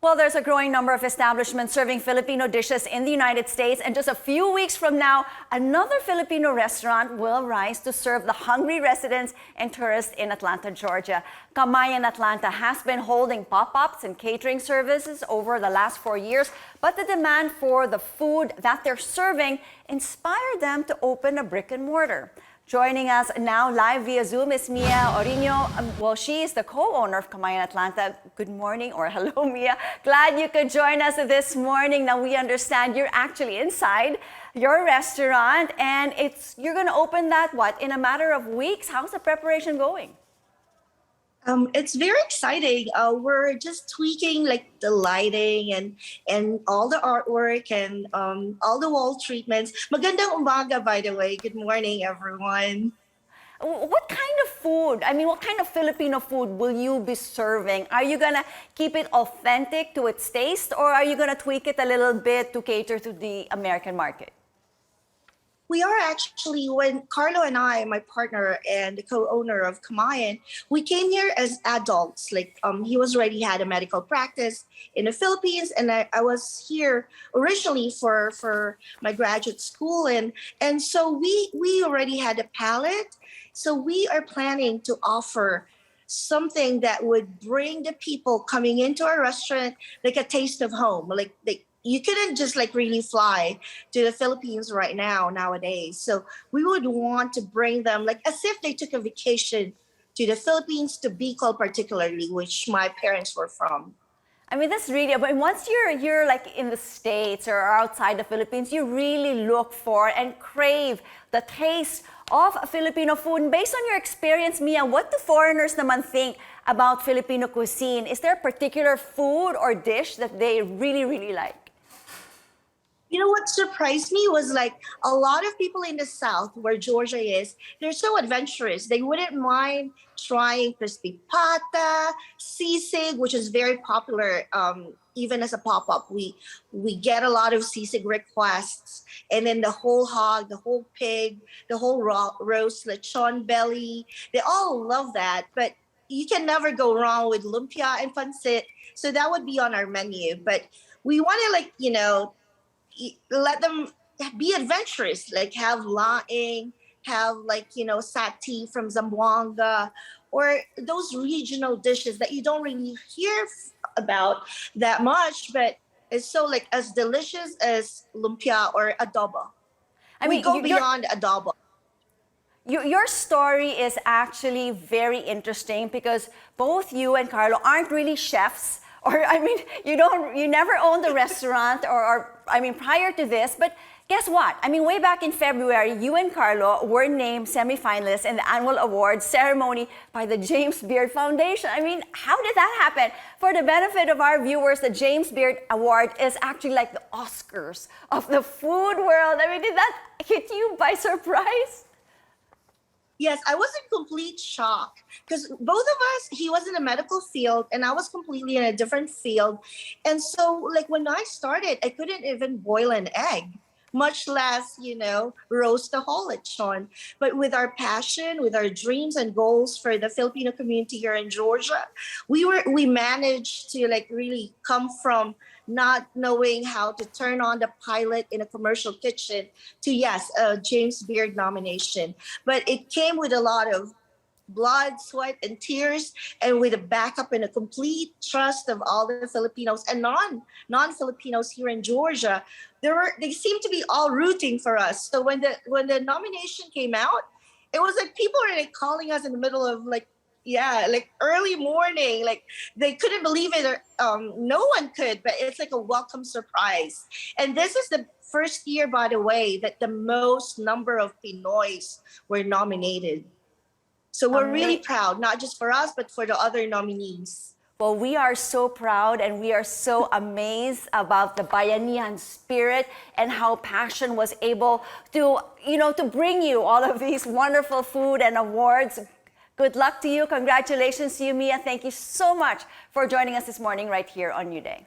Well, there's a growing number of establishments serving Filipino dishes in the United States, and just a few weeks from now, another Filipino restaurant will rise to serve the hungry residents and tourists in Atlanta, Georgia. Kamayan Atlanta has been holding pop-ups and catering services over the last 4 years, but the demand for the food that they're serving inspired them to open a brick-and-mortar. Joining us now live via Zoom is Mia Orino. Well, she is the co-owner of Kamayan Atlanta. Good morning, or hello, Mia. Glad you could join us this morning. Now, we understand you're actually inside your restaurant, and you're going to open that, in a matter of weeks? How's the preparation going? It's very exciting. We're just tweaking the lighting and all the artwork and all the wall treatments. Magandang umaga, by the way. Good morning, everyone. What kind of food, what kind of Filipino food will you be serving? Are you gonna keep it authentic to its taste, or are you gonna tweak it a little bit to cater to the American market? We are actually, when Carlo and I, my partner and the co-owner of Kamayan, we came here as adults. He was already had a medical practice in the Philippines, and I was here originally for my graduate school, and so we already had a palate. So we are planning to offer something that would bring the people coming into our restaurant like a taste of home. You couldn't just really fly to the Philippines right now, nowadays. So we would want to bring them as if they took a vacation to the Philippines, to Bicol particularly, which my parents were from. That's really, but once you're in the States or outside the Philippines, you really look for and crave the taste of Filipino food. And based on your experience, Mia, what do foreigners naman think about Filipino cuisine? Is there a particular food or dish that they really, really like? You know what surprised me was a lot of people in the South, where Georgia is, they're so adventurous. They wouldn't mind trying crispy pata, sisig, which is very popular. Even as a pop-up, we get a lot of sisig requests, and then the whole hog, the whole pig, the whole roast, lechon belly. They all love that, but you can never go wrong with lumpia and pancit. So that would be on our menu. But we want to let them be adventurous, have laing, have sati from Zamboanga, or those regional dishes that you don't really hear about that much, but it's so as delicious as lumpia or adobo. We go beyond adobo. Your story is actually very interesting because both you and Carlo aren't really chefs. Or, you never owned a restaurant prior to this, but guess what? Way back in February, you and Carlo were named semifinalists in the annual awards ceremony by the James Beard Foundation. How did that happen? For the benefit of our viewers, the James Beard Award is actually like the Oscars of the food world. Did that hit you by surprise? Yes, I was in complete shock because both of us, he was in a medical field and I was completely in a different field. And so when I started, I couldn't even boil an egg, much less, roast a whole lechon. But with our passion, with our dreams and goals for the Filipino community here in Georgia, we managed to really come from not knowing how to turn on the pilot in a commercial kitchen to, yes, a James Beard nomination. But it came with a lot of blood, sweat, and tears, and with a backup and a complete trust of all the Filipinos and non-Filipinos here in Georgia. They seemed to be all rooting for us. So when the nomination came out, it was people were calling us in the middle of early morning. They couldn't believe it, or no one could, but it's a welcome surprise. And this is the first year, by the way, that the most number of Pinoys were nominated. So we're really proud, not just for us, but for the other nominees. Well, we are so proud and we are so amazed about the Bayanihan spirit and how passion was able to, to bring you all of these wonderful food and awards. Good luck to you. Congratulations to you, Mia. Thank you so much for joining us this morning right here on New Day.